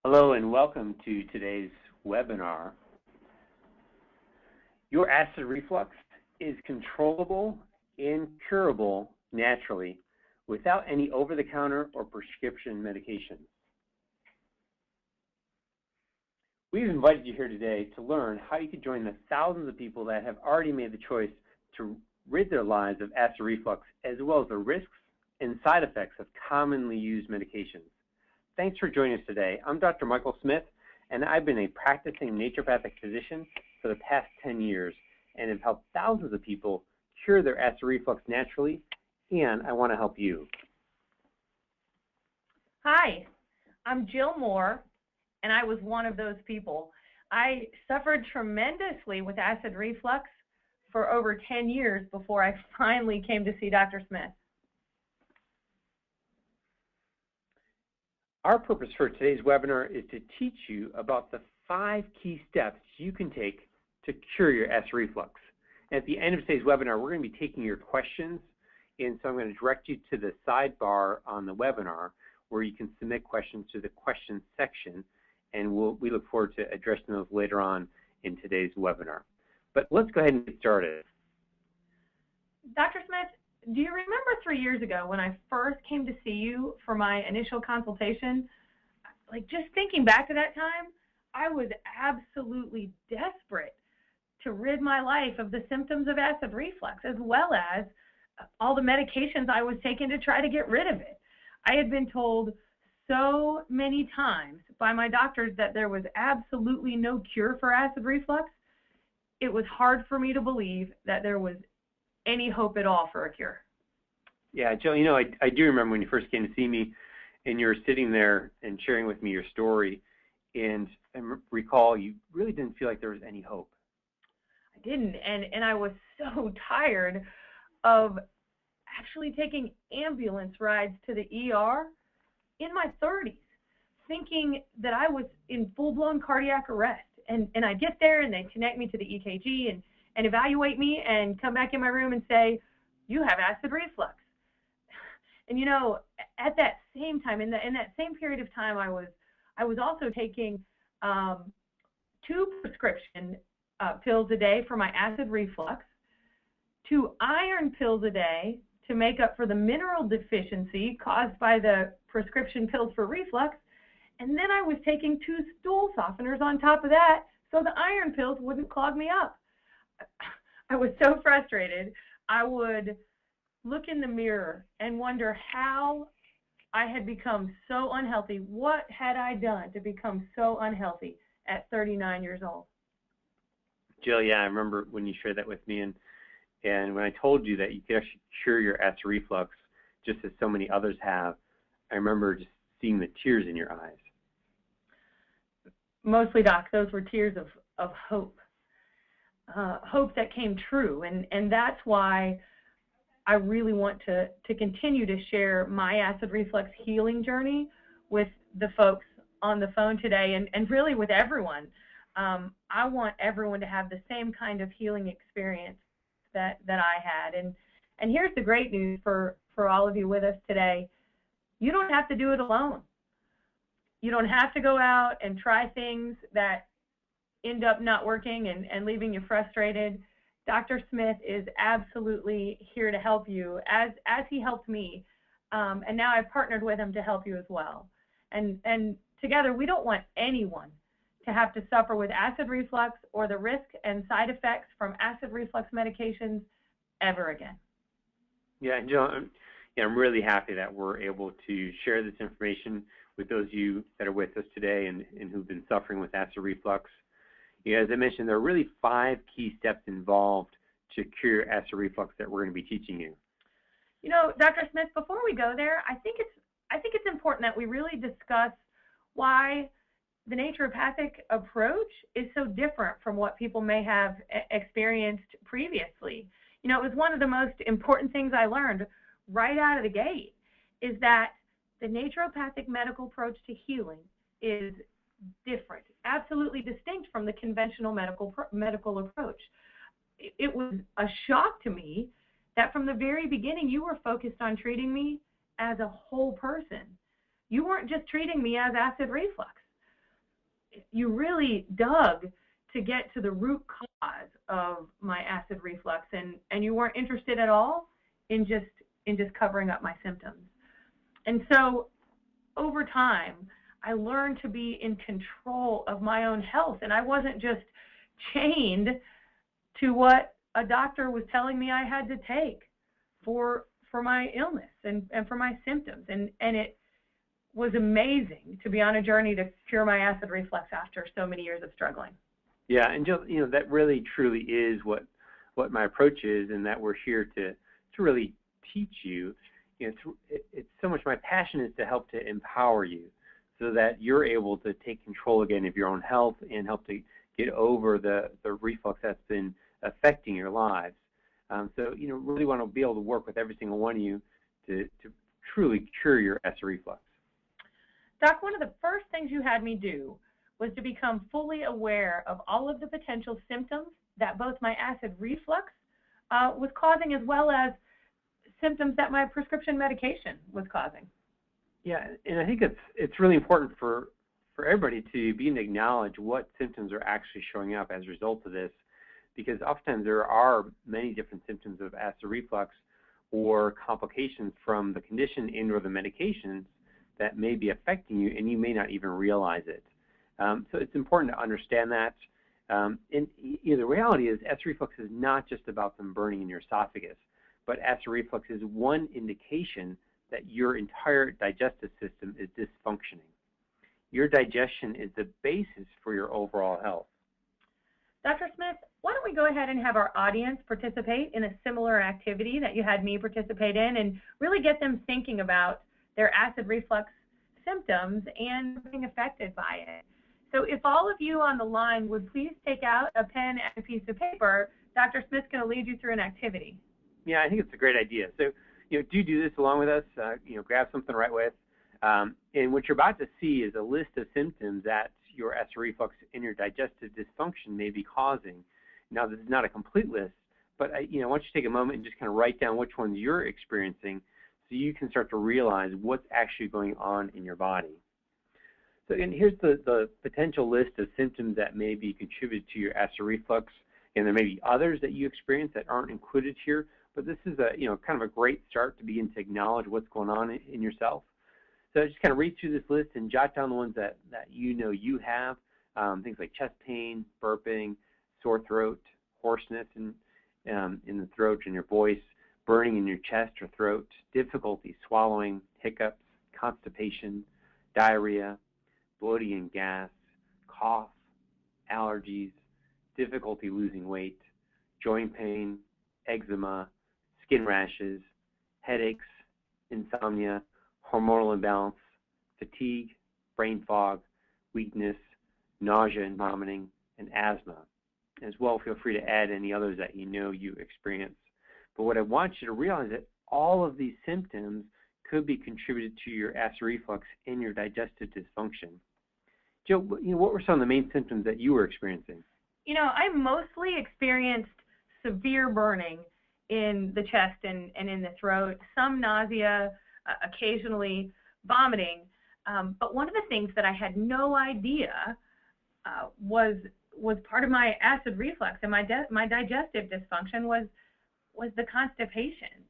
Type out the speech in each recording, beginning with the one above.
Hello and welcome to today's webinar. Your acid reflux is controllable and curable naturally without any over-the-counter or prescription medication. We've invited you here today to learn how you can join the thousands of people that have already made the choice to rid their lives of acid reflux, as well as the risks and side effects of commonly used medications. Thanks for joining us today. I'm Dr. Michael Smith, and I've been a practicing naturopathic physician for the past 10 years and have helped thousands of people cure their acid reflux naturally, and I want to help you. Hi, I'm Jill Moore, and I was one of those people. I suffered tremendously with acid reflux for over 10 years before I finally came to see Dr. Smith. Our purpose for today's webinar is to teach you about the 5 key steps you can take to cure your acid reflux. At the end of today's webinar, we're going to be taking your questions, and so I'm going to direct you to the sidebar on the webinar where you can submit questions to the questions section, and we look forward to addressing those later on in today's webinar. But let's go ahead and get started. Dr. Smith, do you remember 3 years ago when I first came to see you for my initial consultation? Like, just thinking back to that time, I was absolutely desperate to rid my life of the symptoms of acid reflux, as well as all the medications I was taking to try to get rid of it. I had been told so many times by my doctors that there was absolutely no cure for acid reflux. It was hard for me to believe that there was any hope at all for a cure. Yeah, Jill, you know, I do remember when you first came to see me and you were sitting there and sharing with me your story, and I recall you really didn't feel like there was any hope. I didn't, and I was so tired of actually taking ambulance rides to the ER in my 30s, thinking that I was in full-blown cardiac arrest. And I'd get there and they'd connect me to the EKG and evaluate me and come back in my room and say, you have acid reflux. And you know, at that same time, in that same period of time, I was also taking 2 prescription pills a day for my acid reflux, 2 iron pills a day to make up for the mineral deficiency caused by the prescription pills for reflux, and then I was taking 2 stool softeners on top of that so the iron pills wouldn't clog me up. I was so frustrated. I would look in the mirror and wonder how I had become so unhealthy. What had I done to become so unhealthy at 39 years old? Jill, yeah, I remember when you shared that with me, and when I told you that you could actually cure your acid reflux just as so many others have, I remember just seeing the tears in your eyes. Mostly, Doc, those were tears of hope. Hope that came true, and that's why I really want to continue to share my acid reflux healing journey with the folks on the phone today, and really with everyone. I want everyone to have the same kind of healing experience that I had, and here's the great news for all of you with us today. You don't have to do it alone. You don't have to go out and try things that end up not working and leaving you frustrated. Dr. Smith is absolutely here to help you, as he helped me, and now I've partnered with him to help you as well. And together, we don't want anyone to have to suffer with acid reflux or the risk and side effects from acid reflux medications ever again. Yeah, John, I'm really happy that we're able to share this information with those of you that are with us today and who've been suffering with acid reflux. Yeah, as I mentioned, there are really 5 key steps involved to cure acid reflux that we're going to be teaching you. You know, Dr. Smith, before we go there, I think it's important that we really discuss why the naturopathic approach is so different from what people may have experienced previously. You know, it was one of the most important things I learned right out of the gate, is that the naturopathic medical approach to healing is different, absolutely distinct from the conventional medical approach. It was a shock to me that from the very beginning you were focused on treating me as a whole person. You weren't just treating me as acid reflux. you really dug to get to the root cause of my acid reflux, and you weren't interested at all in just covering up my symptoms. And so over time, I learned to be in control of my own health, and I wasn't just chained to what a doctor was telling me I had to take for my illness and for my symptoms. And it was amazing to be on a journey to cure my acid reflux after so many years of struggling. Yeah, and Jill, that really truly is what my approach is, and that we're here to really teach you. It's so much my passion is to help to empower you so that you're able to take control again of your own health and help to get over the reflux that's been affecting your lives. So, really want to be able to work with every single one of you to truly cure your acid reflux. Doc, one of the first things you had me do was to become fully aware of all of the potential symptoms that both my acid reflux was causing, as well as symptoms that my prescription medication was causing. Yeah, and I think it's really important for everybody to begin to acknowledge what symptoms are actually showing up as a result of this, because oftentimes there are many different symptoms of acid reflux or complications from the condition and or the medications that may be affecting you, and you may not even realize it. So it's important to understand that. And the reality is acid reflux is not just about them burning in your esophagus, but acid reflux is one indication that your entire digestive system is dysfunctioning. Your digestion is the basis for your overall health. Dr. Smith, why don't we go ahead and have our audience participate in a similar activity that you had me participate in, and really get them thinking about their acid reflux symptoms and being affected by it. So if all of you on the line would please take out a pen and a piece of paper, Dr. Smith's going to lead you through an activity. Yeah, I think it's a great idea. So, do this along with us. Grab something to write with. And what you're about to see is a list of symptoms that your acid reflux and your digestive dysfunction may be causing. Now, this is not a complete list, but I want you to take a moment and just kind of write down which ones you're experiencing so you can start to realize what's actually going on in your body. So again, here's the potential list of symptoms that may be contributed to your acid reflux, and there may be others that you experience that aren't included here, but this is a kind of a great start to begin to acknowledge what's going on in yourself. So just kind of read through this list and jot down the ones that you have, things like chest pain, burping, sore throat, hoarseness in the throat and your voice, burning in your chest or throat, difficulty swallowing, hiccups, constipation, diarrhea, bloating and gas, cough, allergies, difficulty losing weight, joint pain, eczema, skin rashes, headaches, insomnia, hormonal imbalance, fatigue, brain fog, weakness, nausea and vomiting, and asthma. As well, feel free to add any others that you experience. But what I want you to realize is that all of these symptoms could be contributed to your acid reflux and your digestive dysfunction. Joe, what were some of the main symptoms that you were experiencing? I mostly experienced severe burning in the chest and in the throat, some nausea, occasionally vomiting. But one of the things that I had no idea was part of my acid reflux and my digestive dysfunction was the constipation.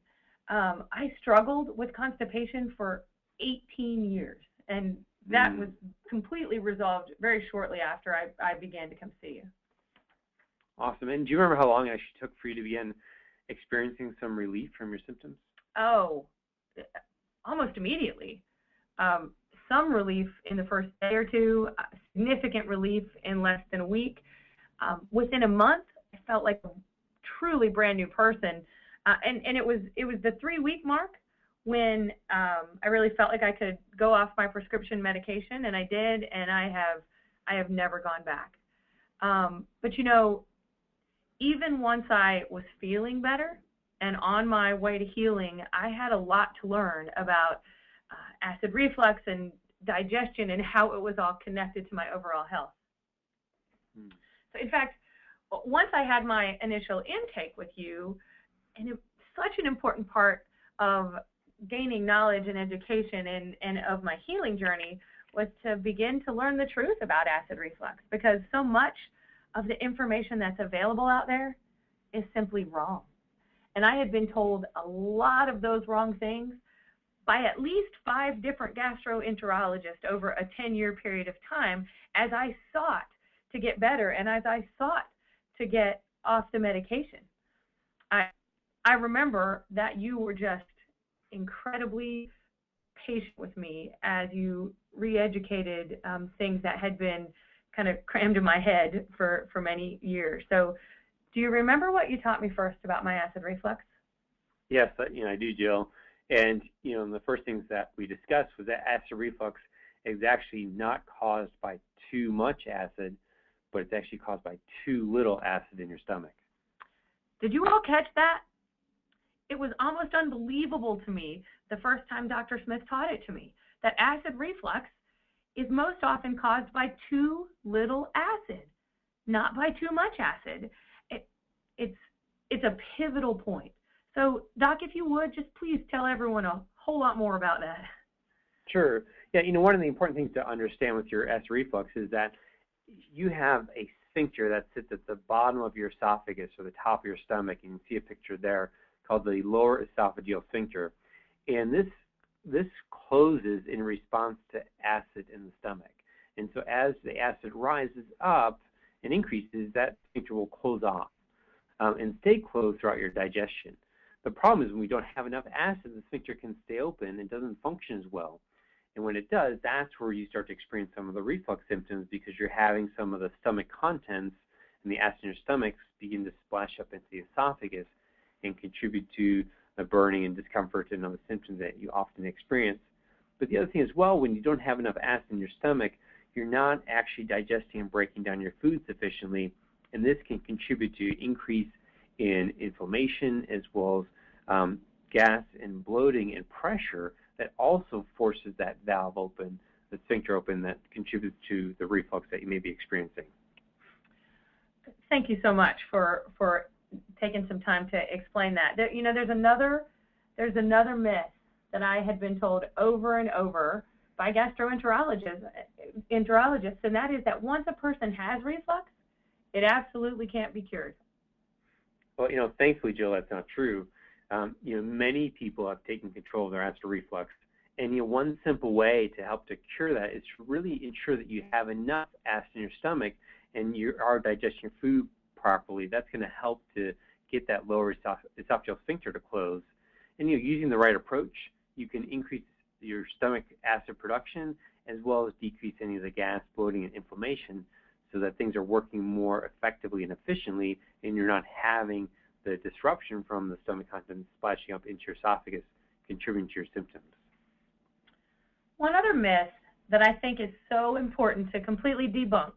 I struggled with constipation for 18 years, and that was completely resolved very shortly after I began to come see you. Awesome. And do you remember how long it actually took for you to begin experiencing some relief from your symptoms? Oh, almost immediately. Some relief in the first day or two, significant relief in less than a week. Within a month, I felt like a truly brand new person. And it was the 3-week mark when I really felt like I could go off my prescription medication, and I did, and I have never gone back. But even once I was feeling better and on my way to healing, I had a lot to learn about acid reflux and digestion and how it was all connected to my overall health. So in fact, once I had my initial intake with you, and it's such an important part of gaining knowledge and education and of my healing journey was to begin to learn the truth about acid reflux, because so much of the information that's available out there is simply wrong. And I had been told a lot of those wrong things by at least 5 different gastroenterologists over a 10-year period of time as I sought to get better and as I sought to get off the medication. I remember that you were just incredibly patient with me as you re-educated things that had been kind of crammed in my head for many years. So do you remember what you taught me first about my acid reflux? Yes, I do, Jill. And the first things that we discussed was that acid reflux is actually not caused by too much acid, but it's actually caused by too little acid in your stomach. Did you all catch that? It was almost unbelievable to me the first time Dr. Smith taught it to me, that acid reflux is most often caused by too little acid, not by too much acid. It's a pivotal point. So, Doc, if you would, just please tell everyone a whole lot more about that. Sure. Yeah, one of the important things to understand with your acid reflux is that you have a sphincter that sits at the bottom of your esophagus or the top of your stomach. You can see a picture there called the lower esophageal sphincter. And this closes in response to acid in the stomach. And so as the acid rises up and increases, that sphincter will close off and stay closed throughout your digestion. The problem is when we don't have enough acid, the sphincter can stay open and doesn't function as well. And when it does, that's where you start to experience some of the reflux symptoms, because you're having some of the stomach contents and the acid in your stomach begin to splash up into the esophagus and contribute to the burning and discomfort and other symptoms that you often experience. But the other thing as well, when you don't have enough acid in your stomach, you're not actually digesting and breaking down your food sufficiently, and this can contribute to increase in inflammation as well as gas and bloating and pressure that also forces that valve open, the sphincter open, that contributes to the reflux that you may be experiencing. Thank you so much for taking some time to explain that. There's another myth that I had been told over and over by gastroenterologists, and that is that once a person has reflux, it absolutely can't be cured. Well, thankfully, Jill, that's not true. Many people have taken control of their acid reflux, and one simple way to help to cure that is to really ensure that you have enough acid in your stomach and you are digesting your food properly. That's going to help to get that lower esophageal sphincter to close. And using the right approach, you can increase your stomach acid production as well as decrease any of the gas, bloating, and inflammation, so that things are working more effectively and efficiently, and you're not having the disruption from the stomach contents splashing up into your esophagus, contributing to your symptoms. One other myth that I think is so important to completely debunk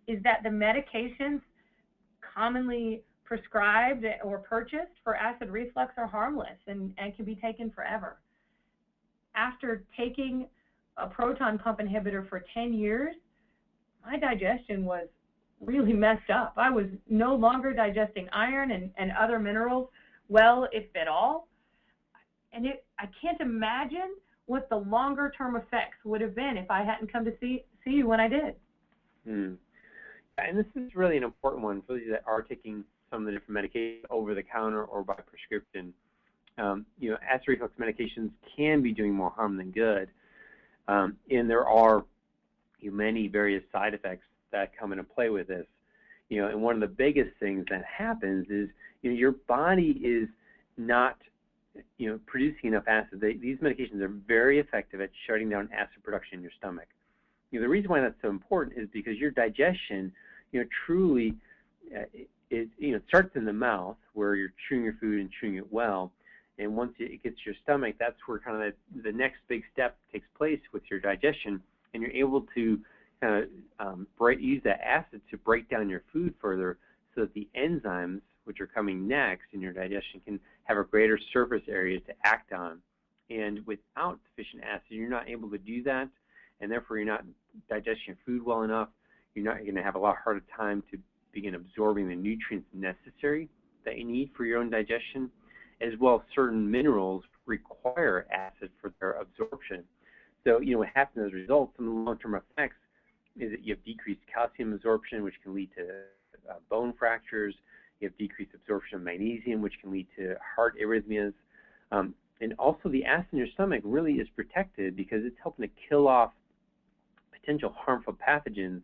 is that the medications commonly prescribed or purchased for acid reflux are harmless and can be taken forever. After taking a proton pump inhibitor for 10 years, my digestion was really messed up. I was no longer digesting iron and other minerals well, if at all. And I can't imagine what the longer term effects would have been if I hadn't come to see you when I did. And this is really an important one for those that are taking some of the different medications over the counter or by prescription. Acid reflux medications can be doing more harm than good, and there are many various side effects that come into play with this. And one of the biggest things that happens is your body is not producing enough acid. These medications are very effective at shutting down acid production in your stomach. The reason why that's so important is because your digestion, truly, it starts in the mouth where you're chewing your food and chewing it well, and once it gets to your stomach, that's where kind of the next big step takes place with your digestion, and you're able to kind of use that acid to break down your food further, so that the enzymes, which are coming next in your digestion, can have a greater surface area to act on. And without sufficient acid, you're not able to do that, and therefore you're not digesting your food well enough. You're not going to have a lot harder time to begin absorbing the nutrients necessary that you need for your own digestion, as well as certain minerals require acid for their absorption. So, what happens as a result, some of the long-term effects is that you have decreased calcium absorption, which can lead to bone fractures. You have decreased absorption of magnesium, which can lead to heart arrhythmias. And also the acid in your stomach really is protected because it's helping to kill off potential harmful pathogens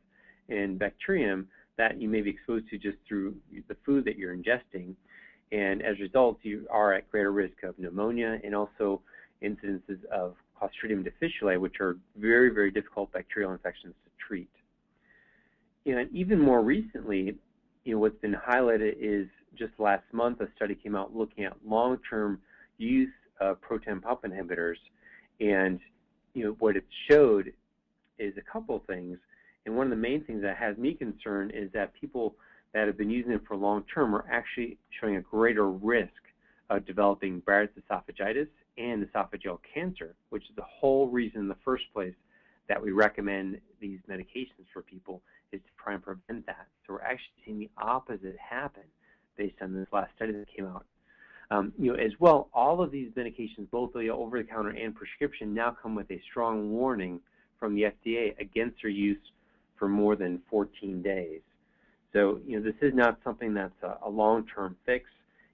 and bacterium that you may be exposed to just through the food that you're ingesting. And as a result, you are at greater risk of pneumonia and also incidences of Clostridium difficile, which are very, very difficult bacterial infections to treat. And even more recently, what's been highlighted is just last month, a study came out looking at long-term use of proton pump inhibitors. And, what it showed is a couple of things. And one of the main things that has me concerned is that people that have been using it for long-term are actually showing a greater risk of developing Barrett's esophagitis and esophageal cancer, which is the whole reason in the first place that we recommend these medications for people, is to try and prevent that. So we're actually seeing the opposite happen based on this last study that came out. As well, all of these medications, both the over-the-counter and prescription, now come with a strong warning from the FDA against their use for more than 14 days. So, this is not something that's a long-term fix.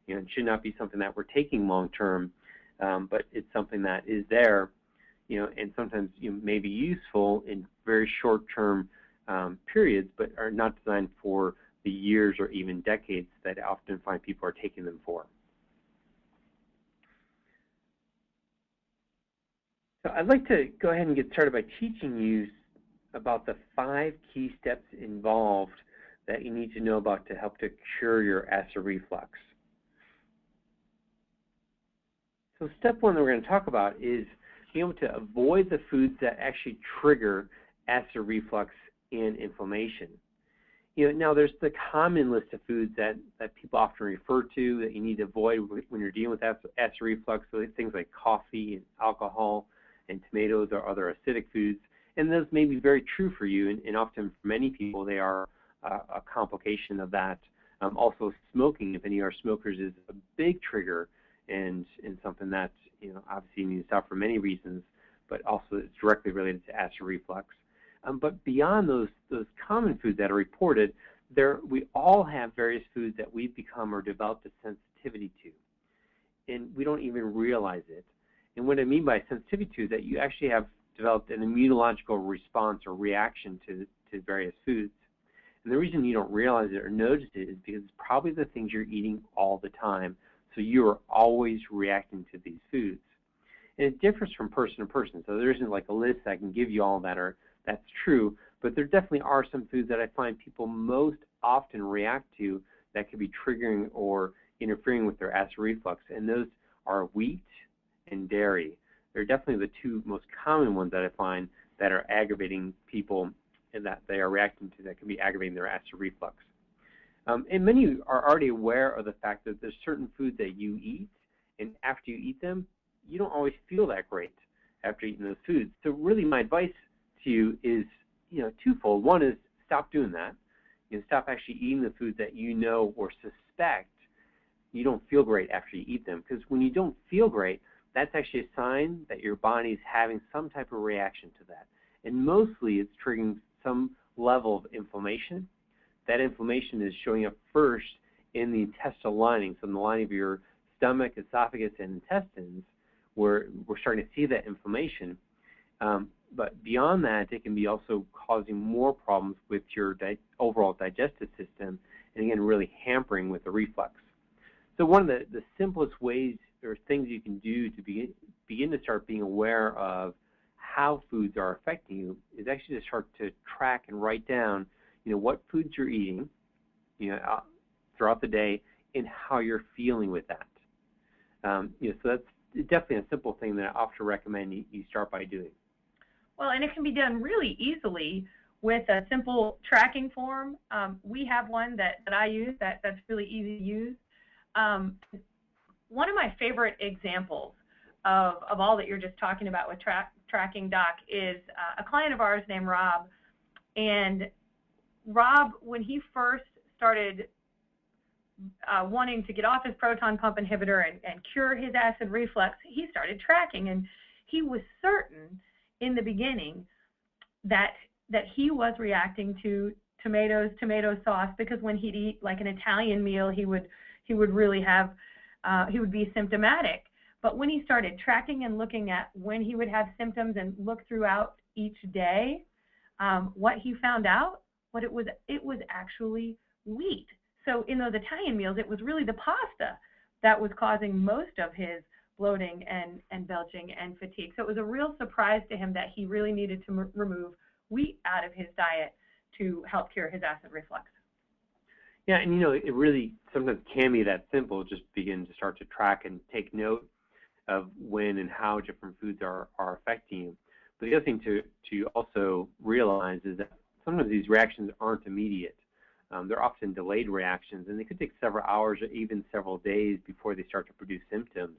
It should not be something that we're taking long-term, but it's something that is there, and sometimes may be useful in very short-term periods, but are not designed for the years or even decades that I often find people are taking them for. So I'd like to go ahead and get started by teaching you about the 5 key steps involved that you need to know about to help to cure your acid reflux. So step 1 that we're going to talk about is being able to avoid the foods that actually trigger acid reflux and inflammation. Now there's the common list of foods that people often refer to that you need to avoid when you're dealing with acid reflux, so things like coffee and alcohol and tomatoes or other acidic foods. And those may be very true for you, and often for many people they are a complication of that. Also smoking, if any are smokers, is a big trigger and something that obviously you need to stop for many reasons, but also it's directly related to acid reflux. But beyond those common foods that are reported, we all have various foods that we've become or developed a sensitivity to, and we don't even realize it. And what I mean by sensitivity to is that you actually have developed an immunological response or reaction to various foods. And the reason you don't realize it or notice it is because it's probably the things you're eating all the time, so you are always reacting to these foods. And it differs from person to person, so there isn't like a list I can give you all that's true, but there definitely are some foods that I find people most often react to that could be triggering or interfering with their acid reflux, and those are wheat and dairy. They're definitely the 2 most common ones that I find that are aggravating people and that they are reacting to that can be aggravating their acid reflux. And many of you are already aware of the fact that there's certain foods that you eat, and after you eat them, you don't always feel that great after eating those foods. So really my advice to you is, twofold. One is stop doing that. Stop actually eating the foods that you know or suspect you don't feel great after you eat them. Because when you don't feel great, that's actually a sign that your body is having some type of reaction to that. And mostly it's triggering some level of inflammation. That inflammation is showing up first in the intestinal lining, so in the lining of your stomach, esophagus, and intestines, where we're starting to see that inflammation. But beyond that, it can be also causing more problems with your overall digestive system, and again, really hampering with the reflux. So one of the simplest ways or things you can do to begin to start being aware of how foods are affecting you is actually to start to track and write down, what foods you're eating, throughout the day, and how you're feeling with that. So that's definitely a simple thing that I often recommend you start by doing. Well, and it can be done really easily with a simple tracking form. We have one that I use that's really easy to use. One of my favorite examples of all that you're just talking about with tracking, Doc, is a client of ours named Rob. And Rob, when he first started wanting to get off his proton pump inhibitor and cure his acid reflux, he started tracking, and he was certain in the beginning that he was reacting to tomato sauce, because when he'd eat like an Italian meal, he would really have he would be symptomatic. But when he started tracking and looking at when he would have symptoms and look throughout each day, what he found out, it was actually wheat. So in those Italian meals, it was really the pasta that was causing most of his bloating and belching and fatigue. So it was a real surprise to him that he really needed to remove wheat out of his diet to help cure his acid reflux. Yeah, and it really sometimes can be that simple. Just begin to start to track and take note of when and how different foods are affecting you. But the other thing to also realize is that sometimes these reactions aren't immediate. They're often delayed reactions, and they could take several hours or even several days before they start to produce symptoms.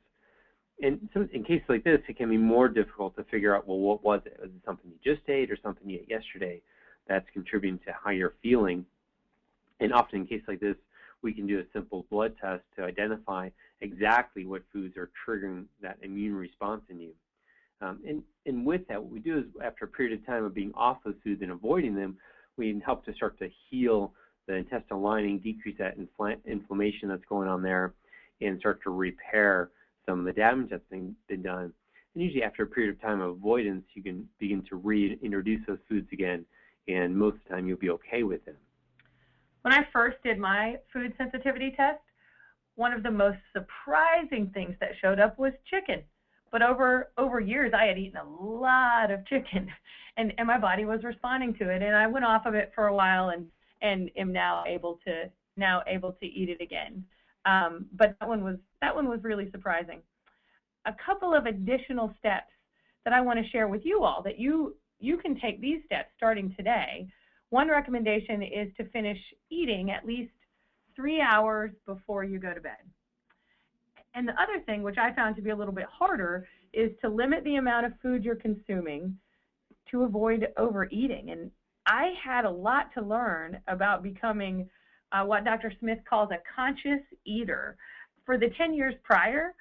And so in cases like this, it can be more difficult to figure out, well, what was it? Was it something you just ate or something you ate yesterday that's contributing to how you're feeling? And often in cases like this, we can do a simple blood test to identify exactly what foods are triggering that immune response in you. And with that, what we do is, after a period of time of being off those foods and avoiding them, we can help to start to heal the intestinal lining, decrease that inflammation that's going on there, and start to repair some of the damage that's been done. And usually after a period of time of avoidance, you can begin to reintroduce those foods again, and most of the time you'll be okay with them. When I first did my food sensitivity test, one of the most surprising things that showed up was chicken. But over years, I had eaten a lot of chicken, and my body was responding to it. And I went off of it for a while, and am now able to eat it again. But that one was really surprising. A couple of additional steps that I want to share with you all, that you can take these steps starting today. One recommendation is to finish eating at least 3 hours before you go to bed. And the other thing, which I found to be a little bit harder, is to limit the amount of food you're consuming to avoid overeating. And I had a lot to learn about becoming what Dr. Smith calls a conscious eater. For the 10 years prior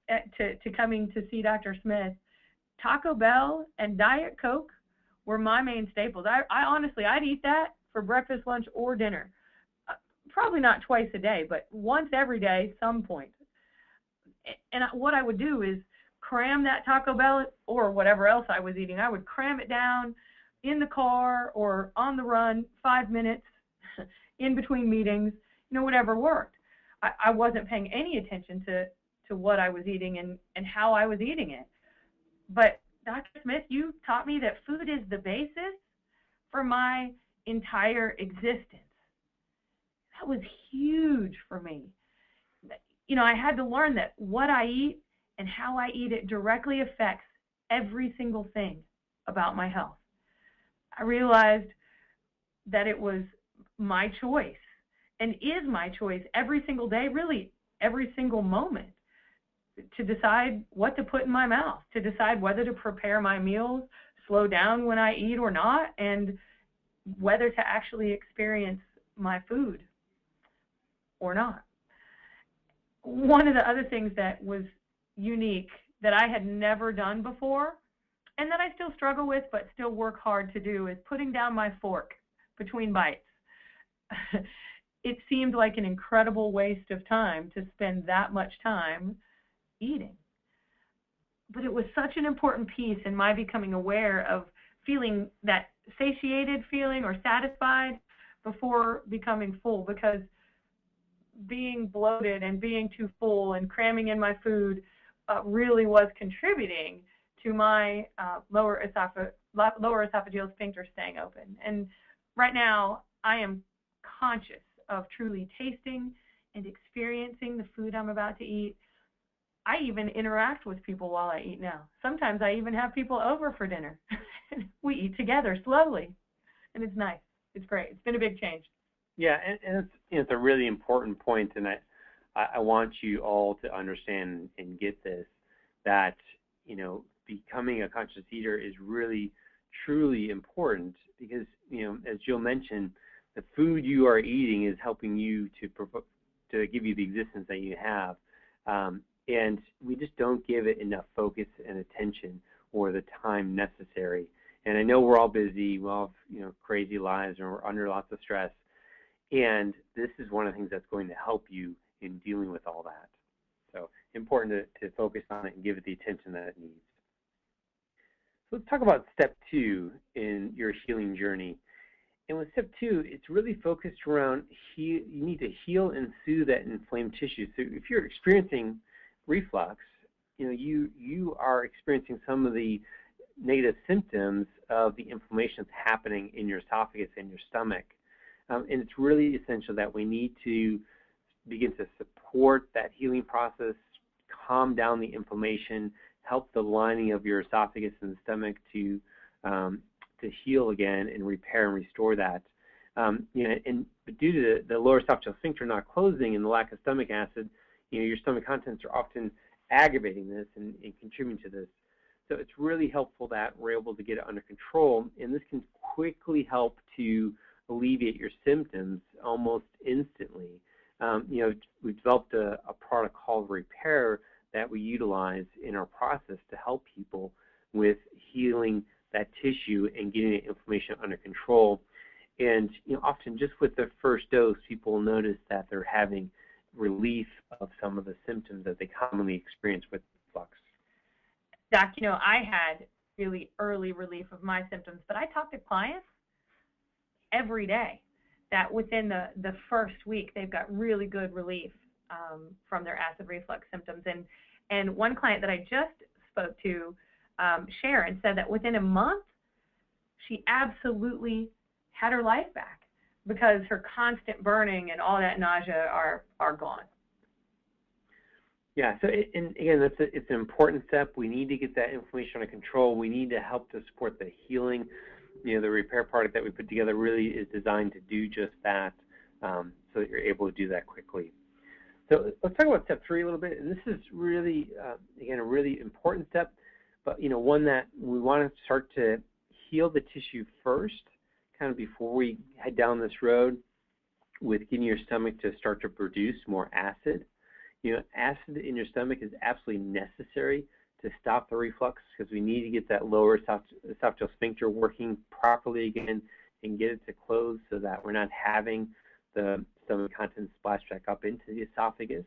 to coming to see Dr. Smith, Taco Bell and Diet Coke were my main staples. I honestly, I'd eat that for breakfast, lunch, or dinner. Probably not twice a day, but once every day, some point. And what I would do is cram that Taco Bell or whatever else I was eating. I would cram it down in the car or on the run, 5 minutes in between meetings, whatever worked. I wasn't paying any attention to what I was eating and how I was eating it. But Dr. Smith, you taught me that food is the basis for my entire existence. That was huge for me. I had to learn that what I eat and how I eat it directly affects every single thing about my health. I realized that it was my choice and is my choice every single day, really every single moment, to decide what to put in my mouth, to decide whether to prepare my meals, slow down when I eat or not, and whether to actually experience my food or not. One of the other things that was unique that I had never done before, and that I still struggle with but still work hard to do, is putting down my fork between bites. It seemed like an incredible waste of time to spend that much time eating. But it was such an important piece in my becoming aware of feeling that satiated feeling or satisfied before becoming full, because being bloated and being too full and cramming in my food really was contributing to my lower esophageal sphincter staying open. And right now, I am conscious of truly tasting and experiencing the food I'm about to eat. I even interact with people while I eat now. Sometimes I even have people over for dinner. We eat together slowly, and it's nice. It's great. It's been a big change. Yeah, and it's a really important point, and I want you all to understand and get this, that becoming a conscious eater is really truly important, because as Jill mentioned, the food you are eating is helping you to give you the existence that you have. And we just don't give it enough focus and attention or the time necessary. And I know we're all busy, we all have crazy lives, and we're under lots of stress. And this is one of the things that's going to help you in dealing with all that. So important to focus on it and give it the attention that it needs. So let's talk about step 2 in your healing journey. And with step 2, it's really focused around you need to heal and soothe that inflamed tissue. So if you're experiencing reflux, you are experiencing some of the negative symptoms of the inflammation that's happening in your esophagus and your stomach. And it's really essential that we need to begin to support that healing process, calm down the inflammation, help the lining of your esophagus and the stomach to heal again and repair and restore that. But due to the lower esophageal sphincter not closing and the lack of stomach acid, your stomach contents are often aggravating this and contributing to this. So it's really helpful that we're able to get it under control, and this can quickly help to alleviate your symptoms almost instantly. We've developed a product called Repair that we utilize in our process to help people with healing that tissue and getting the inflammation under control. And often just with the first dose, people will notice that they're having relief of some of the symptoms that they commonly experience with reflux. Doc, I had really early relief of my symptoms, but I talk to clients every day that within the first week they've got really good relief from their acid reflux symptoms. And one client that I just spoke to, Sharon, said that within a month she absolutely had her life back because her constant burning and all that nausea are gone. Yeah, so and again, it's an important step. We need to get that inflammation under control. We need to help to support the healing. The Repair product that we put together really is designed to do just that, so that you're able to do that quickly. So let's talk about step 3 a little bit. And this is really, again, a really important step, but one that we want to start to heal the tissue first, kind of before we head down this road with getting your stomach to start to produce more acid. Acid in your stomach is absolutely necessary to stop the reflux because we need to get that lower esophageal sphincter working properly again and get it to close so that we're not having the stomach contents splash back up into the esophagus.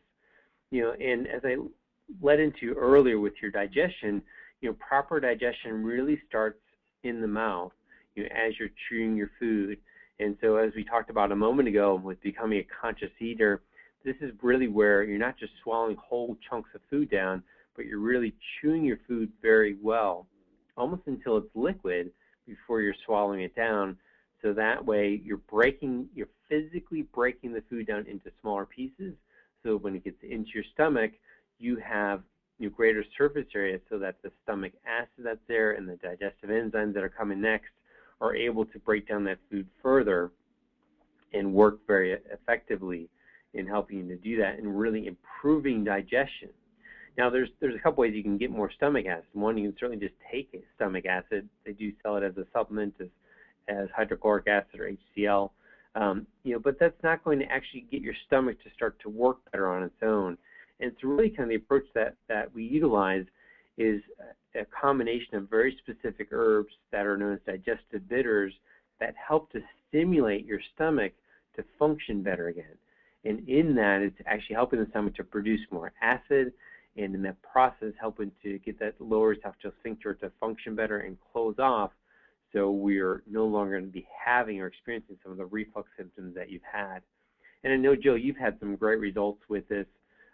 And as I led into earlier with your digestion, proper digestion really starts in the mouth, as you're chewing your food. And so as we talked about a moment ago with becoming a conscious eater, this is really where you're not just swallowing whole chunks of food down, but you're really chewing your food very well, almost until it's liquid before you're swallowing it down. So that way you're physically breaking the food down into smaller pieces. So when it gets into your stomach, you have greater surface area so that the stomach acid that's there and the digestive enzymes that are coming next are able to break down that food further and work very effectively in helping you to do that and really improving digestion. Now, there's a couple ways you can get more stomach acid. One, you can certainly just take stomach acid. They do sell it as a supplement, as hydrochloric acid or HCl. But that's not going to actually get your stomach to start to work better on its own. And it's really kind of the approach that we utilize is a combination of very specific herbs that are known as digestive bitters that help to stimulate your stomach to function better again. And in that, it's actually helping the stomach to produce more acid, and in that process, helping to get that lower esophageal sphincter to function better and close off, so we're no longer going to be having or experiencing some of the reflux symptoms that you've had. And I know, Jill, you've had some great results with this.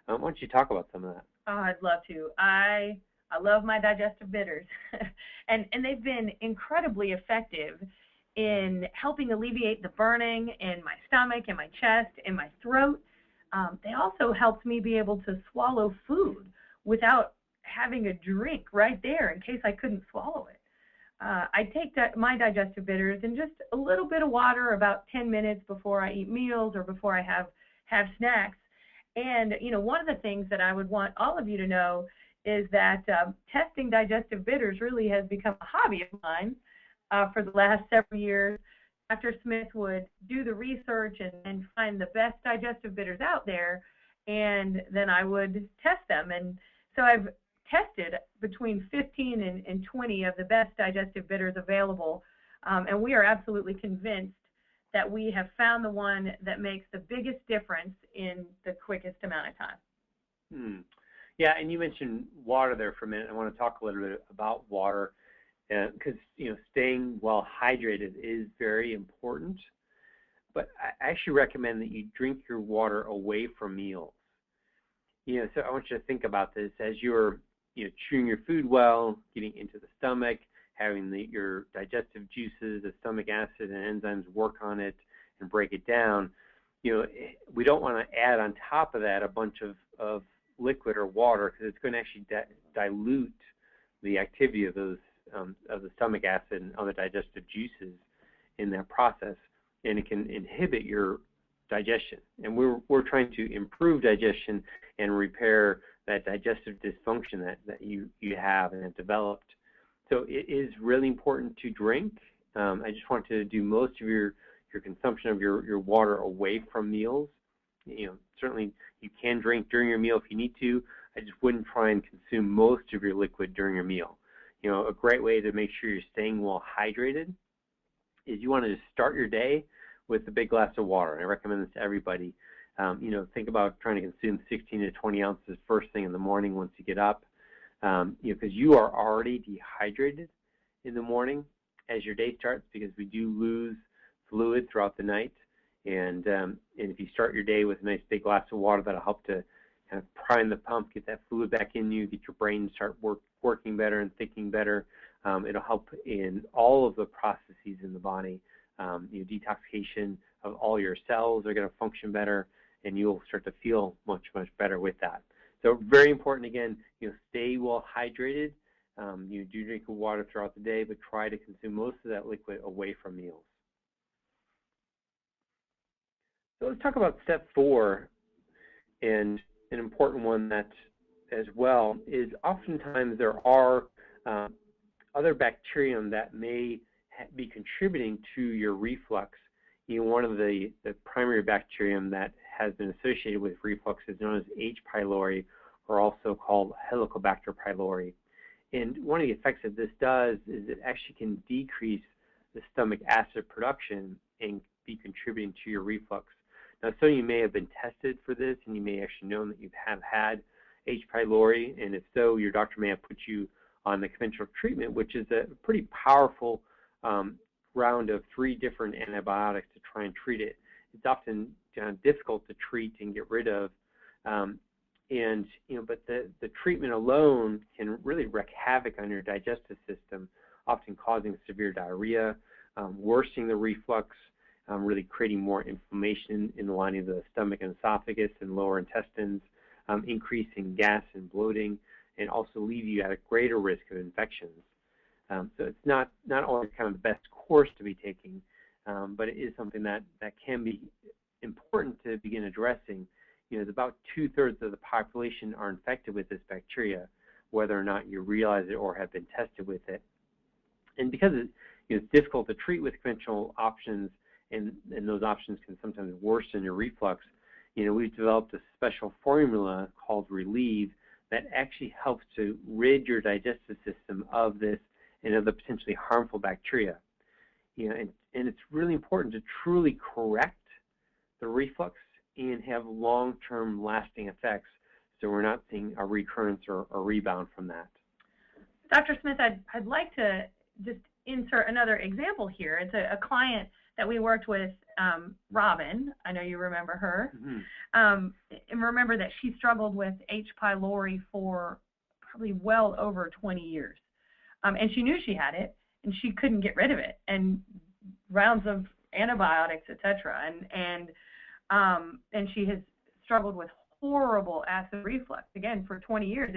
Why don't you talk about some of that? Oh, I'd love to. I love my digestive bitters, and they've been incredibly effective in helping alleviate the burning in my stomach, in my chest, in my throat. They also helped me be able to swallow food without having a drink right there in case I couldn't swallow it. I take my digestive bitters in just a little bit of water about 10 minutes before I eat meals or before I have snacks. And, one of the things that I would want all of you to know is that testing digestive bitters really has become a hobby of mine for the last several years. Dr. Smith would do the research and find the best digestive bitters out there, and then I would test them. And so I've tested between 15 and 20 of the best digestive bitters available, and we are absolutely convinced that we have found the one that makes the biggest difference in the quickest amount of time. Yeah, and you mentioned water there for a minute. I want to talk a little bit about water because staying well hydrated is very important. But I actually recommend that you drink your water away from meals. So I want you to think about this as you're chewing your food well, getting into the stomach, having your digestive juices, the stomach acid and enzymes work on it and break it down. We don't want to add on top of that a bunch of liquid or water because it's going to actually dilute the activity of those of the stomach acid and other digestive juices in that process, and it can inhibit your digestion. And we're trying to improve digestion and repair that digestive dysfunction that you have and have developed. So it is really important to drink. I just want to do most of your consumption of your water away from meals. Certainly you can drink during your meal if you need to. I just wouldn't try and consume most of your liquid during your meal. A great way to make sure you're staying well hydrated is you want to just start your day with a big glass of water. I recommend this to everybody. Think about trying to consume 16 to 20 ounces first thing in the morning once you get up. Because you are already dehydrated in the morning as your day starts, because we do lose fluid throughout the night. And if you start your day with a nice big glass of water, that'll help to kind of prime the pump, get that fluid back in you, get your brain to start working better and thinking better. It'll help in all of the processes in the body. Detoxification of all your cells are going to function better, and you'll start to feel much, much better with that. So very important, again, stay well hydrated. Do drink water throughout the day, but try to consume most of that liquid away from meals. So let's talk about step 4, and an important one that as well is oftentimes there are other bacterium that may be contributing to your reflux. One of the primary bacterium that has been associated with reflux is known as H. pylori, or also called Helicobacter pylori. And one of the effects that this does is it actually can decrease the stomach acid production and be contributing to your reflux. Now, some of you may have been tested for this, and you may actually know that you have had H. pylori, and if so, your doctor may have put you on the conventional treatment, which is a pretty powerful round of 3 different antibiotics to try and treat it. It's often difficult to treat and get rid of, but the treatment alone can really wreak havoc on your digestive system, often causing severe diarrhea, worsening the reflux, really creating more inflammation in the lining of the stomach and esophagus and lower intestines, increasing gas and bloating, and also leave you at a greater risk of infections. So it's not only kind of the best course to be taking, but it is something that can be important to begin addressing. About 2/3 of the population are infected with this bacteria, whether or not you realize it or have been tested with it. And because it's difficult to treat with conventional options, and those options can sometimes worsen your reflux, we've developed a special formula called Relieve that actually helps to rid your digestive system of this and of the potentially harmful bacteria. And it's really important to truly correct the reflux and have long-term lasting effects, so we're not seeing a recurrence or a rebound from that. Dr. Smith, I'd like to just insert another example here. It's a client that we worked with, Robin. I know you remember her. Mm-hmm. And remember that she struggled with H. pylori for probably well over 20 years. And she knew she had it, and she couldn't get rid of it, and rounds of antibiotics, etc. And she has struggled with horrible acid reflux. Again, for 20 years,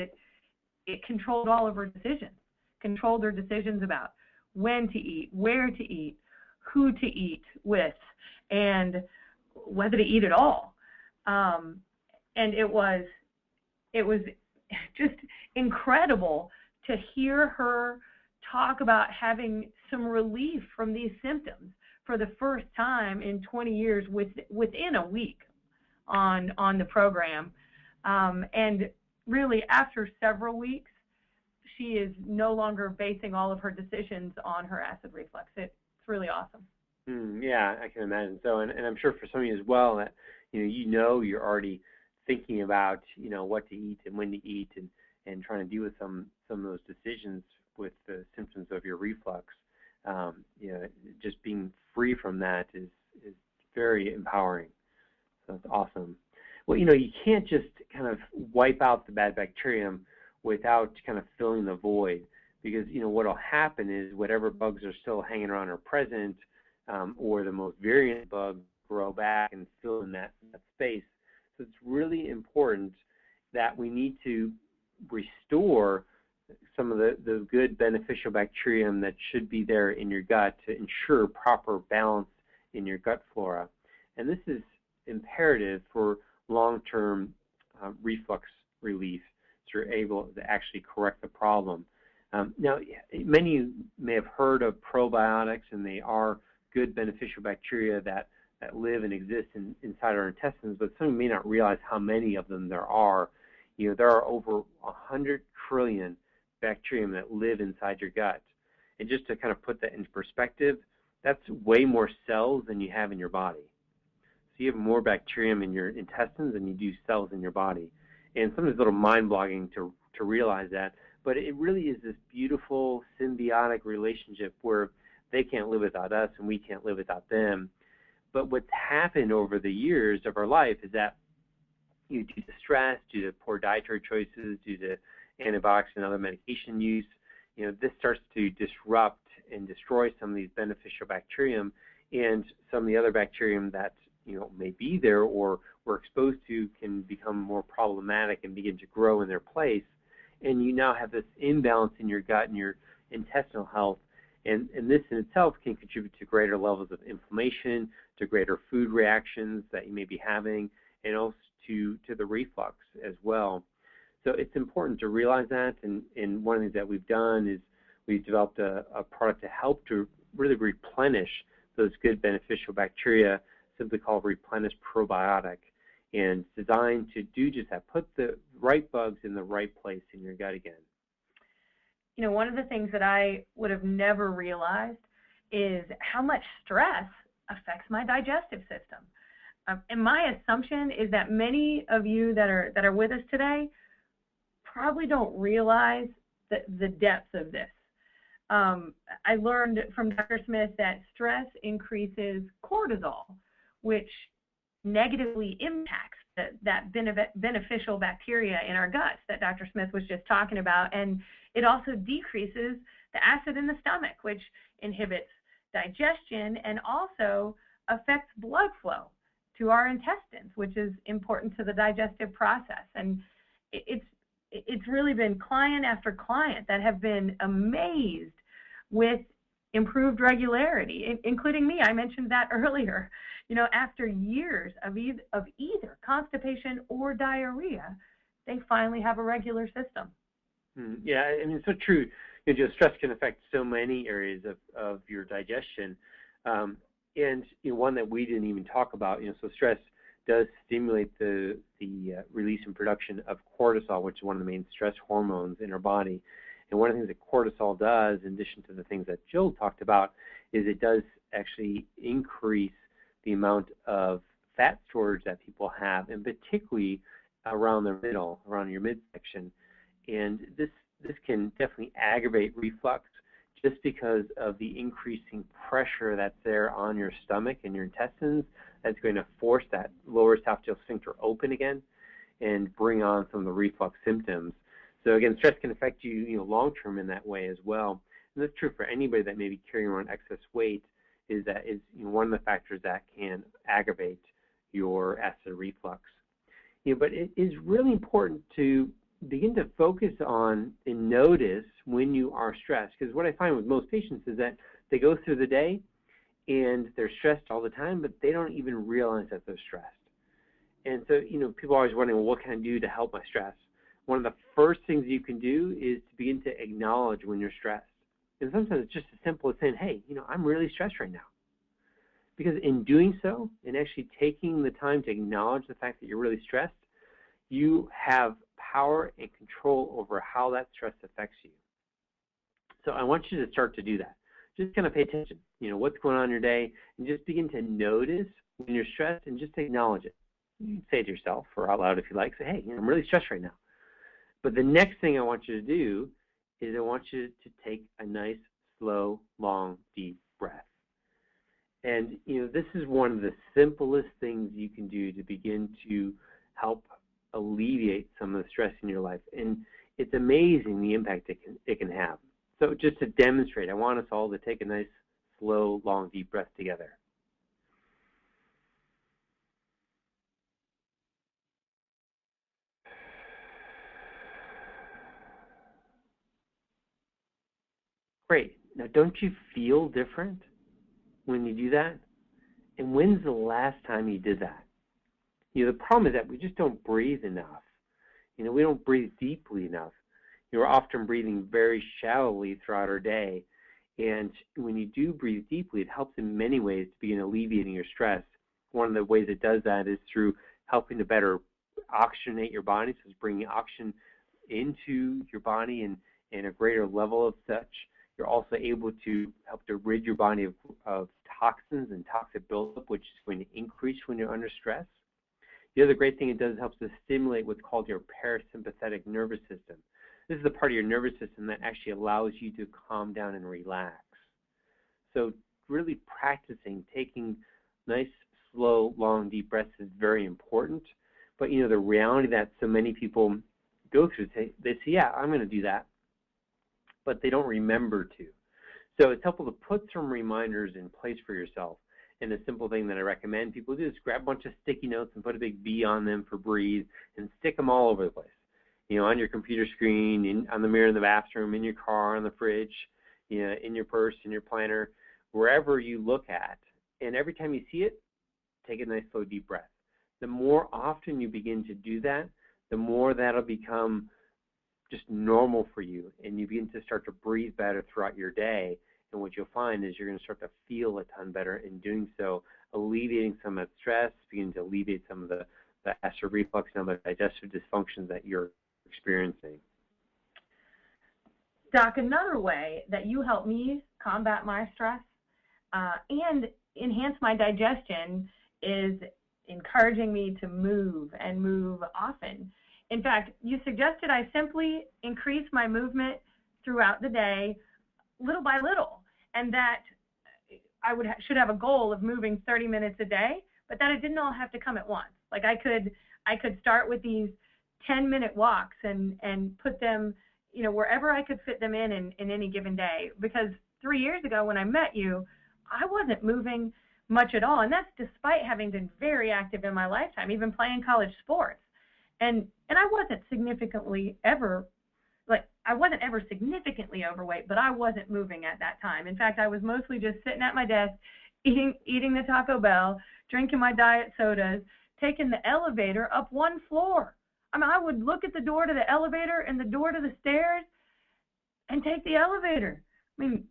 it controlled all of her decisions, controlled her decisions about when to eat, where to eat, who to eat with, and whether to eat at all. And it was just incredible to hear her talk about having some relief from these symptoms, for the first time in 20 years within a week on the program. And really, after several weeks, she is no longer basing all of her decisions on her acid reflux. It's really awesome. Yeah, I can imagine. So, and I'm sure for some of you as well that you're already thinking about what to eat and when to eat, and trying to deal with some of those decisions with the symptoms of your reflux. Just being free from that is very empowering. So that's awesome. Well, you can't just kind of wipe out the bad bacterium without kind of filling the void, because what will happen is whatever bugs are still hanging around are present, or the most virulent bugs grow back and fill in that space. So it's really important that we need to restore some of the good beneficial bacterium that should be there in your gut to ensure proper balance in your gut flora. And this is imperative for long-term reflux relief, so you're able to actually correct the problem. Now, many of you may have heard of probiotics, and they are good beneficial bacteria that live and exist inside our intestines, but some of you may not realize how many of them there are. There are over 100 trillion bacterium that live inside your gut. And just to kind of put that into perspective, that's way more cells than you have in your body. So you have more bacterium in your intestines than you do cells in your body. And sometimes it's a little mind-boggling to realize that, but it really is this beautiful symbiotic relationship where they can't live without us and we can't live without them. But what's happened over the years of our life is that due to stress, due to poor dietary choices, due to antibiotics and other medication use, this starts to disrupt and destroy some of these beneficial bacterium, and some of the other bacterium that may be there or we're exposed to can become more problematic and begin to grow in their place. And you now have this imbalance in your gut and your intestinal health, and this in itself can contribute to greater levels of inflammation, to greater food reactions that you may be having, and also to the reflux as well. So it's important to realize that, and one of the things that we've done is we've developed a product to help to really replenish those good beneficial bacteria, simply called Replenish Probiotic, and designed to do just that, put the right bugs in the right place in your gut again. One of the things that I would have never realized is how much stress affects my digestive system. And my assumption is that many of you that are with us today probably don't realize the depth of this. I learned from Dr. Smith that stress increases cortisol, which negatively impacts that beneficial bacteria in our guts that Dr. Smith was just talking about. And it also decreases the acid in the stomach, which inhibits digestion and also affects blood flow to our intestines, which is important to the digestive process. And it's really been client after client that have been amazed with improved regularity, including me. I mentioned that earlier. After years of either constipation or diarrhea, they finally have a regular system. Yeah, I mean, it's so true. Stress can affect so many areas of your digestion. And one that we didn't even talk about, so stress does stimulate the release and production of cortisol, which is one of the main stress hormones in our body. And one of the things that cortisol does, in addition to the things that Jill talked about, is it does actually increase the amount of fat storage that people have, and particularly around your midsection. And this can definitely aggravate reflux just because of the increasing pressure that's there on your stomach and your intestines. That's going to force that lower esophageal sphincter open again and bring on some of the reflux symptoms. So again, stress can affect you, long-term in that way as well. And that's true for anybody that may be carrying around excess weight. Is one of the factors that can aggravate your acid reflux. But it is really important to begin to focus on and notice when you are stressed, because what I find with most patients is that they go through the day and they're stressed all the time, but they don't even realize that they're stressed. And so, people are always wondering, well, what can I do to help my stress? One of the first things you can do is to begin to acknowledge when you're stressed. And sometimes it's just as simple as saying, hey, I'm really stressed right now. Because in doing so, and actually taking the time to acknowledge the fact that you're really stressed, you have power and control over how that stress affects you. So I want you to start to do that. Just kind of pay attention, what's going on in your day, and just begin to notice when you're stressed and just acknowledge it. You can say it to yourself or out loud if you like. Say, hey, I'm really stressed right now. But the next thing I want you to do is I want you to take a nice, slow, long, deep breath. And, this is one of the simplest things you can do to begin to help alleviate some of the stress in your life. And it's amazing the impact it can have. So just to demonstrate, I want us all to take a nice, slow, long, deep breath together. Great. Now, don't you feel different when you do that? And when's the last time you did that? The problem is that we just don't breathe enough. We don't breathe deeply enough. We're often breathing very shallowly throughout our day. And when you do breathe deeply, it helps in many ways to begin alleviating your stress. One of the ways it does that is through helping to better oxygenate your body, so it's bringing oxygen into your body and a greater level of such. You're also able to help to rid your body of toxins and toxic buildup, which is going to increase when you're under stress. The other great thing it does is it helps to stimulate what's called your parasympathetic nervous system. This is the part of your nervous system that actually allows you to calm down and relax. So really practicing taking nice, slow, long, deep breaths is very important. But, the reality that so many people go through, they say, yeah, I'm going to do that, but they don't remember to. So it's helpful to put some reminders in place for yourself. And the simple thing that I recommend people do is grab a bunch of sticky notes and put a big B on them for breathe and stick them all over the place. On your computer screen, on the mirror in the bathroom, in your car, on the fridge, in your purse, in your planner, wherever you look at. And every time you see it, take a nice, slow, deep breath. The more often you begin to do that, the more that'll become just normal for you, and you begin to start to breathe better throughout your day. And what you'll find is you're going to start to feel a ton better in doing so, alleviating some of that stress, beginning to alleviate some of the acid reflux and other digestive dysfunctions that you're experiencing. Doc, another way that you help me combat my stress and enhance my digestion is encouraging me to move and move often. In fact, you suggested I simply increase my movement throughout the day little by little, and that I should have a goal of moving 30 minutes a day, but that it didn't all have to come at once. Like I could start with these 10-minute walks and put them, wherever I could fit them in any given day. Because 3 years ago when I met you, I wasn't moving much at all, and that's despite having been very active in my lifetime, even playing college sports. And I wasn't ever significantly overweight, but I wasn't moving at that time. In fact, I was mostly just sitting at my desk, eating the Taco Bell, drinking my diet sodas, taking the elevator up one floor. I would look at the door to the elevator and the door to the stairs and take the elevator.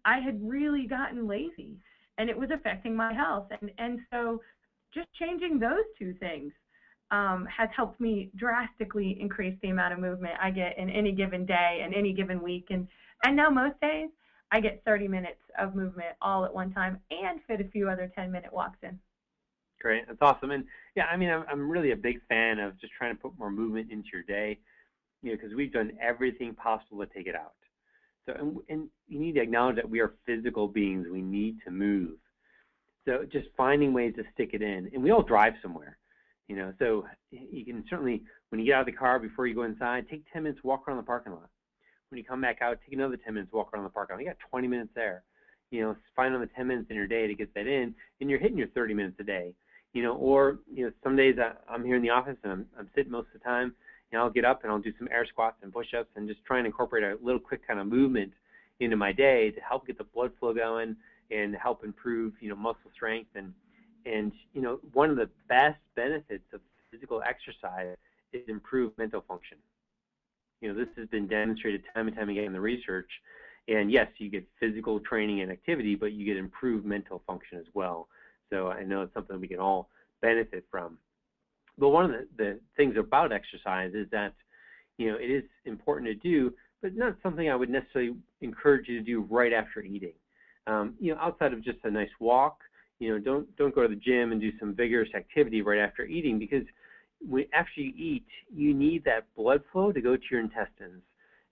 I had really gotten lazy, and it was affecting my health. And so just changing those two things has helped me drastically increase the amount of movement I get in any given day and any given week. And now most days I get 30 minutes of movement all at one time and fit a few other 10-minute walks in. Great. That's awesome. And yeah, I'm really a big fan of just trying to put more movement into your day, because we've done everything possible to take it out. So, and you need to acknowledge that we are physical beings. We need to move. So just finding ways to stick it in. And we all drive somewhere, so you can certainly, when you get out of the car, before you go inside, take 10 minutes, walk around the parking lot. When you come back out, take another 10 minutes, walk around the parking lot. You got 20 minutes there. Find another 10 minutes in your day to get that in, and you're hitting your 30 minutes a day. Or some days I'm here in the office and I'm sitting most of the time. I'll get up and I'll do some air squats and push-ups and just try and incorporate a little quick kind of movement into my day to help get the blood flow going and help improve, muscle strength. And one of the best benefits of physical exercise is improved mental function. This has been demonstrated time and time again in the research. And yes, you get physical training and activity, but you get improved mental function as well. So I know it's something we can all benefit from. But one of the things about exercise is that, it is important to do, but not something I would necessarily encourage you to do right after eating. Outside of just a nice walk, don't go to the gym and do some vigorous activity right after eating, because after you eat, you need that blood flow to go to your intestines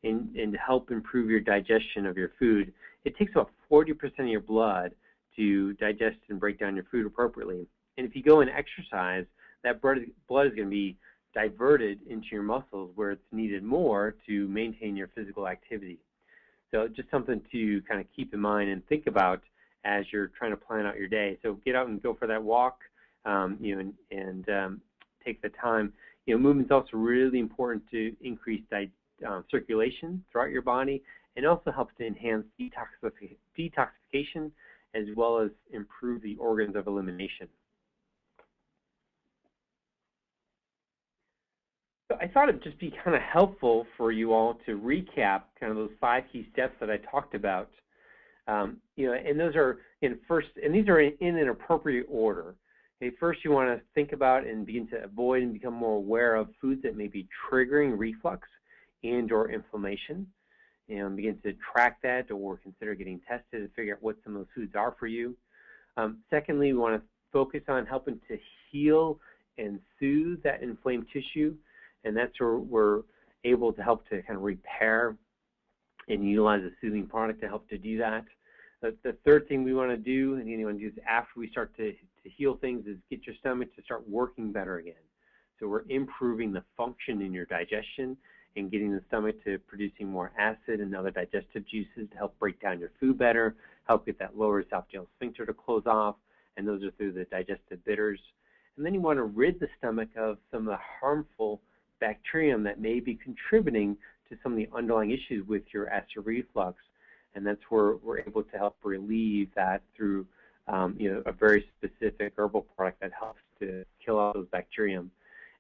and to help improve your digestion of your food. It takes about 40% of your blood to digest and break down your food appropriately. And if you go and exercise, that blood is going to be diverted into your muscles where it's needed more to maintain your physical activity. So just something to kind of keep in mind and think about as you're trying to plan out your day. So get out and go for that walk, and take the time. Movement's also really important to increase circulation throughout your body, and also helps to enhance detoxification as well as improve the organs of elimination. So I thought it'd just be kind of helpful for you all to recap kind of those 5 key steps that I talked about. And those are these are in an appropriate order. Okay, first, you want to think about and begin to avoid and become more aware of foods that may be triggering reflux and/or inflammation, and begin to track that or consider getting tested to figure out what some of those foods are for you. Secondly, we want to focus on helping to heal and soothe that inflamed tissue, and that's where we're able to help to kind of repair and utilize a soothing product to help to do that. The third thing we want to do, and you want to do this after we start to heal things, is get your stomach to start working better again. So we're improving the function in your digestion and getting the stomach to producing more acid and other digestive juices to help break down your food better, help get that lower esophageal sphincter to close off, and those are through the digestive bitters. And then you want to rid the stomach of some of the harmful bacterium that may be contributing to some of the underlying issues with your acid reflux, and that's where we're able to help relieve that through a very specific herbal product that helps to kill out those bacterium.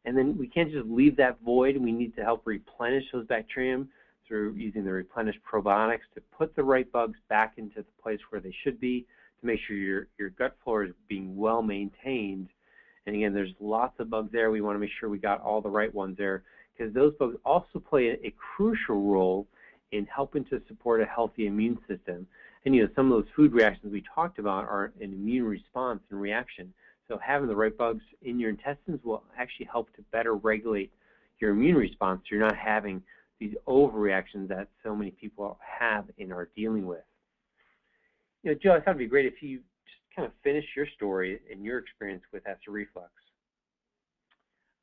And then we can't just leave that void. We need to help replenish those bacterium through using the replenished probiotics to put the right bugs back into the place where they should be, to make sure your gut flora is being well maintained. And again, there's lots of bugs there. We want to make sure we got all the right ones there, because those bugs also play a crucial role in helping to support a healthy immune system. And some of those food reactions we talked about are an immune response and reaction. So having the right bugs in your intestines will actually help to better regulate your immune response, so you're not having these overreactions that so many people have and are dealing with. Joe, I thought it'd be great if you just kind of finish your story and your experience with acid reflux.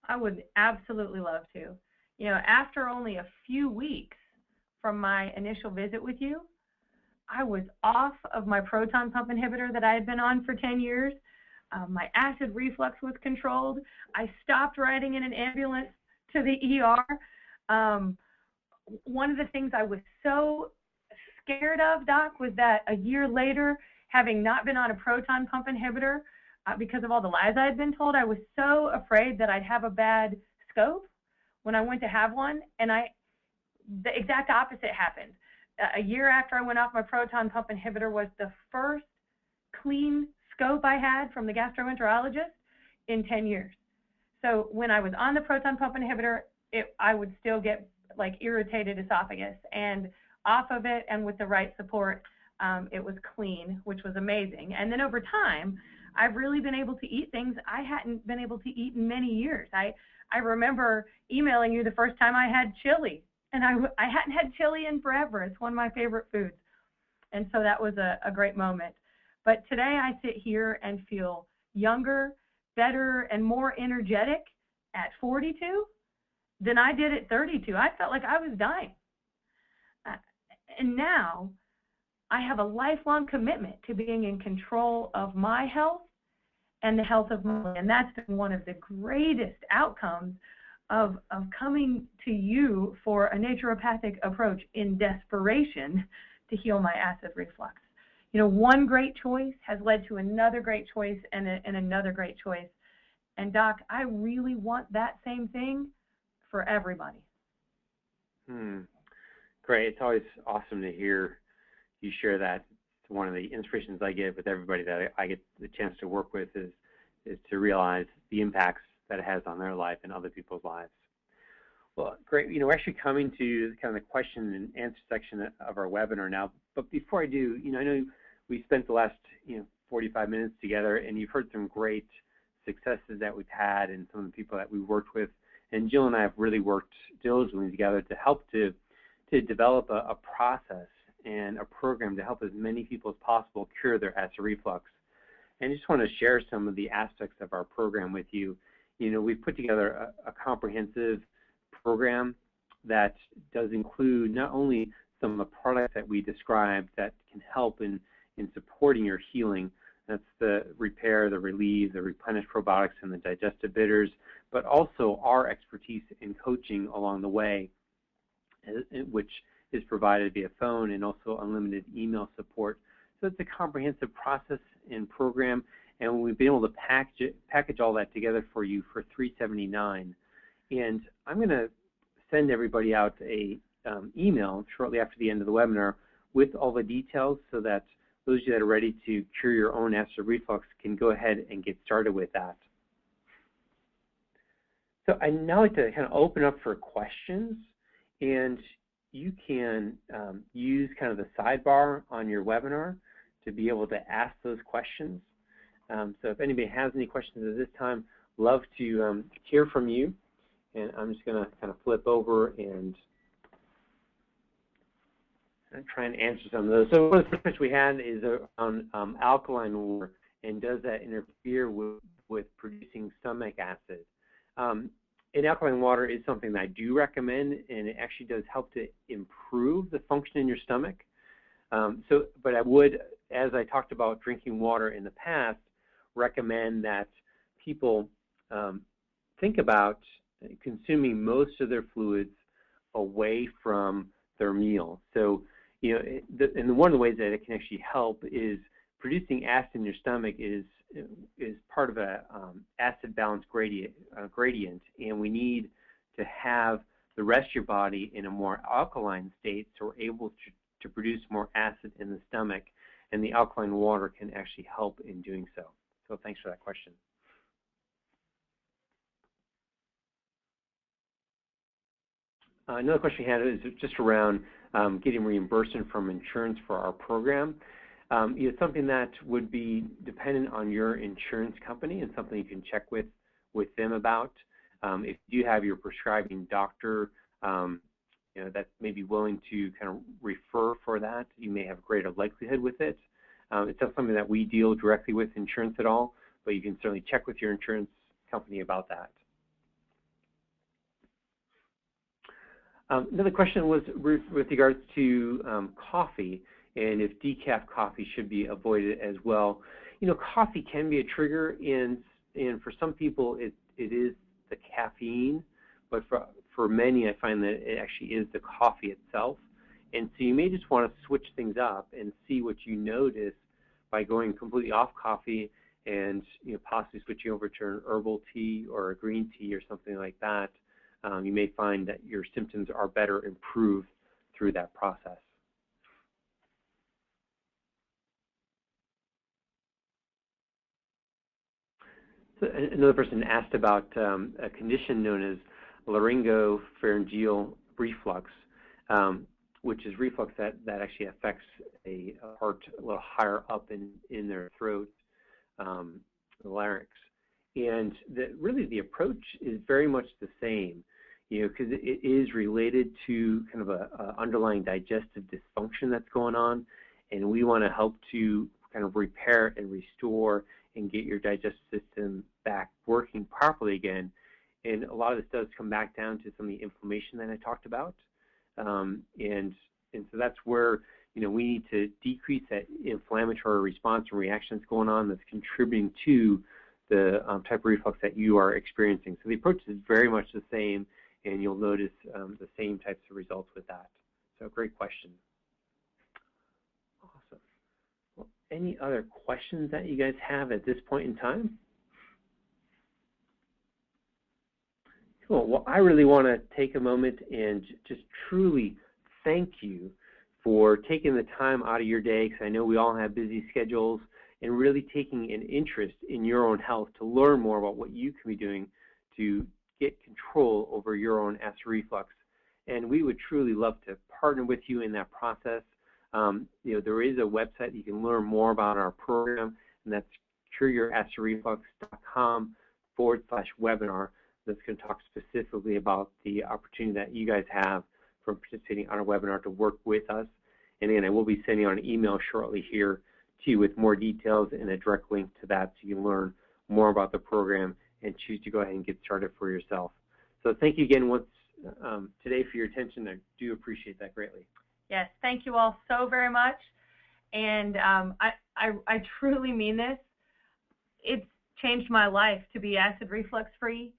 I would absolutely love to. After only a few weeks from my initial visit with you, I was off of my proton pump inhibitor that I had been on for 10 years. My acid reflux was controlled. I stopped riding in an ambulance to the ER. One of the things I was so scared of, Doc, was that a year later, having not been on a proton pump inhibitor, because of all the lies I had been told, I was so afraid that I'd have a bad scope when I went to have one, and the exact opposite happened. A year after I went off my proton pump inhibitor was the first clean scope I had from the gastroenterologist in 10 years. So when I was on the proton pump inhibitor, I would still get like irritated esophagus, and off of it and with the right support, it was clean, which was amazing. And then over time, I've really been able to eat things I hadn't been able to eat in many years. I remember emailing you the first time I had chili, and I hadn't had chili in forever. It's one of my favorite foods. And so that was a great moment. But today I sit here and feel younger, better, and more energetic at 42 than I did at 32. I felt like I was dying. And now I have a lifelong commitment to being in control of my health and the health of my, and that's been one of the greatest outcomes of coming to you for a naturopathic approach in desperation to heal my acid reflux. One great choice has led to another great choice and another great choice. And Doc, I really want that same thing for everybody. Great. It's always awesome to hear you share that. one of the inspirations I get with everybody that I get the chance to work with is to realize the impacts that it has on their life and other people's lives. Well, great. We're actually coming to kind of the question and answer section of our webinar now. But before I do, I know we spent the last 45 minutes together, and you've heard some great successes that we've had and some of the people that we've worked with. And Jill and I have really worked diligently together to help to develop a process and a program to help as many people as possible cure their acid reflux. And I just want to share some of the aspects of our program with you. We've put together a comprehensive program that does include not only some of the products that we described that can help in supporting your healing. That's the repair, the relieve, the replenish probiotics, and the digestive bitters, but also our expertise in coaching along the way, which is provided via phone and also unlimited email support. So it's a comprehensive process and program, and we've been able to package all that together for you for $379. And I'm going to send everybody out a email shortly after the end of the webinar with all the details so that those of you that are ready to cure your own acid reflux can go ahead and get started with that. So I'd now like to kind of open up for questions, and you can use kind of the sidebar on your webinar to be able to ask those questions. So if anybody has any questions at this time, love to hear from you. And I'm just going to kind of flip over and try and answer some of those. So one of the first questions we had is on alkaline water, and does that interfere with producing stomach acid? And alkaline water is something that I do recommend, and it actually does help to improve the function in your stomach. But I would, as I talked about drinking water in the past, recommend that people think about consuming most of their fluids away from their meal. So, and one of the ways that it can actually help is producing acid in your stomach is part of a acid balance gradient, and we need to have the rest of your body in a more alkaline state so we're able to produce more acid in the stomach, and the alkaline water can actually help in doing so. So thanks for that question. Another question we had is just around getting reimbursement from insurance for our program. It's something that would be dependent on your insurance company and something you can check with them about. If you have your prescribing doctor that may be willing to kind of refer for that, you may have greater likelihood with it. It's not something that we deal directly with insurance at all, but you can certainly check with your insurance company about that. Another question was with regards to coffee and if decaf coffee should be avoided as well. Coffee can be a trigger, and for some people it is the caffeine, but for many I find that it actually is the coffee itself. And so you may just want to switch things up and see what you notice by going completely off coffee and possibly switching over to an herbal tea or a green tea or something like that. You may find that your symptoms are better improved through that process. So another person asked about a condition known as laryngopharyngeal reflux, which is reflux that actually affects a part a little higher up in their throat, the larynx. And really the approach is very much the same, because it is related to kind of a underlying digestive dysfunction that's going on, and we want to help to kind of repair and restore and get your digestive system back working properly again. And a lot of this does come back down to some of the inflammation that I talked about, and so that's where we need to decrease that inflammatory response and reaction that's going on that's contributing to the type of reflux that you are experiencing. So the approach is very much the same, and you'll notice the same types of results with that. So great question. Awesome. Well, any other questions that you guys have at this point in time? Cool. Well, I really want to take a moment and just truly thank you for taking the time out of your day, because I know we all have busy schedules, and really taking an interest in your own health to learn more about what you can be doing to get control over your own acid reflux. And we would truly love to partner with you in that process. There is a website you can learn more about our program, and that's cureyouracidreflux.com/webinar. That's going to talk specifically about the opportunity that you guys have from participating on our webinar to work with us. And again, I will be sending out an email shortly here to you with more details and a direct link to that so you can learn more about the program and choose to go ahead and get started for yourself. So thank you again once today for your attention. I do appreciate that greatly. Yes, thank you all so very much. And I truly mean this. It's changed my life to be acid reflux free,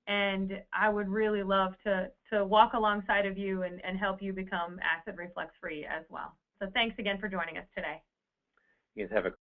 and I would really love to walk alongside of you and help you become acid reflux free as well. So thanks again for joining us today. You guys have a